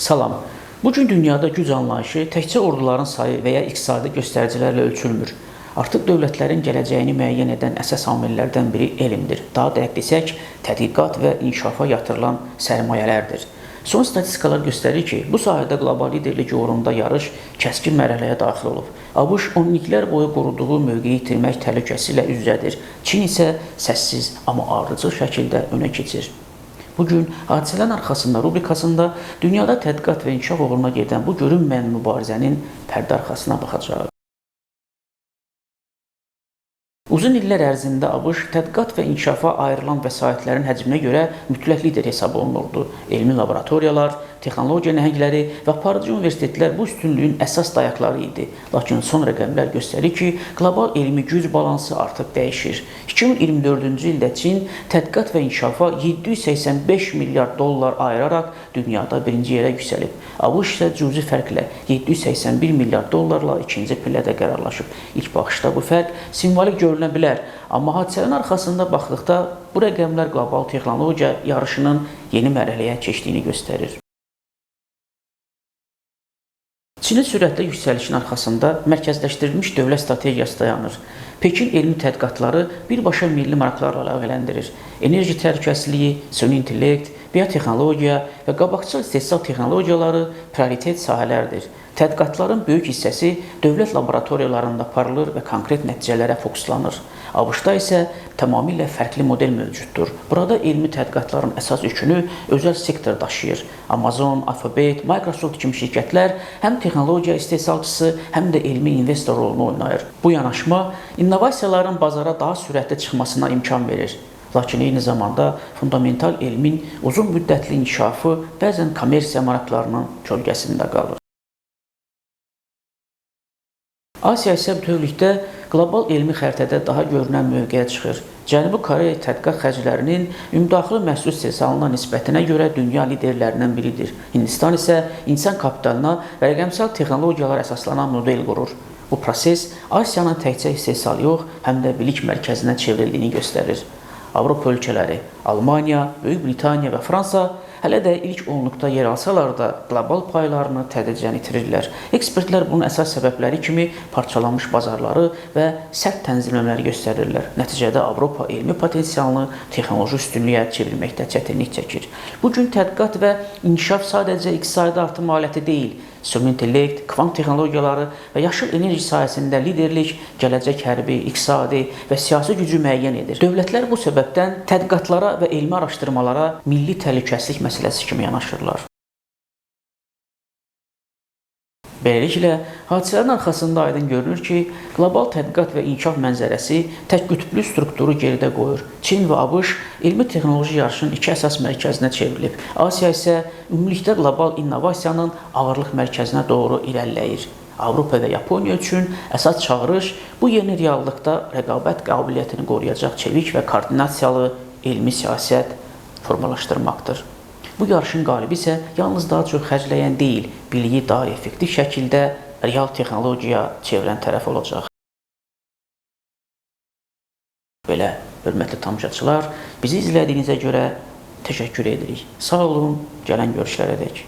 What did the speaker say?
Salam. Bugün dünyada güc anlayışı təkcə orduların sayı və ya iqtisadi göstəricilərlə ölçülmür. Artıq dövlətlərin gələcəyini müəyyən edən əsas amillərdən biri elmdir. Daha dəqiq desək, tədqiqat və inkişafa yatırılan sərmayələrdir. Son statistikalar göstərir ki, bu sahədə qlobal liderlik uğrunda yarış kəskin mərhələyə daxil olub. ABŞ 10 illiklər boyu qoruduğu mövqeyi itirmək təhlükəsi ilə üz-üzədir. Çin isə səssiz, amma ardıcıl şəkildə önə keçir. Bugün hadisələrin arxasında rubrikasında dünyada tədqiqat və inkişaf uğruna gedən bu görünməyən mübarizənin pərdə arxasına baxacaq. Uzun illər ərzində ABŞ tədqiqat və inkişafa ayrılan vəsaitlərin həcminə görə mütləq lider hesab olunurdu. Elmi laboratoriyalar, texnologiya nəhəngləri və aparıcı universitetlər bu üstünlüyün əsas dayaqları idi. Lakin son rəqəmlər göstərir ki, qlobal elmi güc balansı artıq dəyişir. 2024-cü ildə Çin tədqiqat və inkişafa 785 milyard dollar ayıraraq dünyada birinci yerə yüksəlib. ABŞ isə cüzi fərqlə 781 milyard dollarla ikinci pillədə qərarlaşıb. İlk baxışda bu fərq simvolik görünə bilər, amma hadisələrin arxasında baxdıqda bu rəqəmlər qlobal texnologiya yarışının yeni mərhələyə keçdiyini göstərir. Çinin sürətli yüksəlişin arxasında mərkəzləşdirilmiş dövlət strategiyası dayanır. Pekin elmi tədqiqatları birbaşa milli maraqlarla əlaqələndirir. Enerji təhlükəsizliyi, süni intellekt, biotexnologiya və qabaqcıl istehsal texnologiyaları prioritet sahələrdir. Tədqiqatların böyük hissəsi dövlət laboratoriyalarında aparılır və konkret nəticələrə fokuslanır. ABŞ-da isə tamamilə fərqli model mövcuddur. Burada elmi tədqiqatların əsas yükünü özəl sektor daşıyır. Amazon, Alphabet, Microsoft kimi şirkətlər həm texnologiya istehsalçısı, həm də elmi investor rolunu oynayır. Bu yanaşma innovasiyaların bazara daha sürətli çıxmasına imkan verir. Lakin eyni zamanda fundamental elmin uzun müddətli inkişafı bəzən kommersiya maraqlarının kölgəsində qalır. Asiya isə bütövlükdə qlobal elmi xəritədə daha görünən mövqeyə çıxır. Cənubi Koreya tədqiqat xərclərinin ümumdaxili məhsul istehsalına nisbətinə görə dünya liderlərindən biridir. Hindistan isə insan kapitalına və rəqəmsal texnologiyalar əsaslanan model qurur. Bu proses Asiyanın təkcə istehsal yox, həm də bilik mərkəzinə çevrildiyini göstərir. Avropa ölkələri, Almaniya, Böyük Britaniya və Fransa hələ də ilk onluqda yer alsalar da qlobal paylarını tədricən itirirlər. Ekspertlər bunun əsas səbəbləri kimi parçalanmış bazarları və sərt tənzimləmələri göstərirlər. Nəticədə Avropa elmi potensialını texnoloji üstünlüyə çevirməkdə çətinlik çəkir. Bugün tədqiqat və inkişaf sadəcə iqtisadi artım aləti deyil, süni intellekt, kvant texnologiyaları və yaşıl enerji sahəsində liderlik, gələcək hərbi, iqtisadi və siyasi gücü müəyyən edir. Dövlətlər bu səbəbdən tədqiqatlara və elmi araşdırmalara milli təhlükəsizlik məsələsi kimi yanaşırlar. Beləliklə, hadisələrin arxasında aydın görünür ki, qlobal tədqiqat və inkişaf mənzərəsi tək qütblü strukturu geridə qoyur. Çin və ABŞ elmi texnoloji yarışın iki əsas mərkəzinə çevrilib. Asiya isə ümumilikdə qlobal innovasiyanın ağırlıq mərkəzinə doğru irəliləyir. Avropa və Yaponiya üçün əsas çağırış bu yeni reallıqda rəqabət qabiliyyətini qoruyacaq çevik və koordinasiyalı elmi siyasət formalaşdırmaqdır. Bu yarışın qalibi isə yalnız daha çox xərcləyən deyil, biliyi daha effektiv şəkildə real texnologiyaya çevirən tərəf olacaq. Belə, hörmətli tamaşaçılar, bizi izlədiyinizə görə təşəkkür edirik. Sağ olun, gələn görüşlərədək.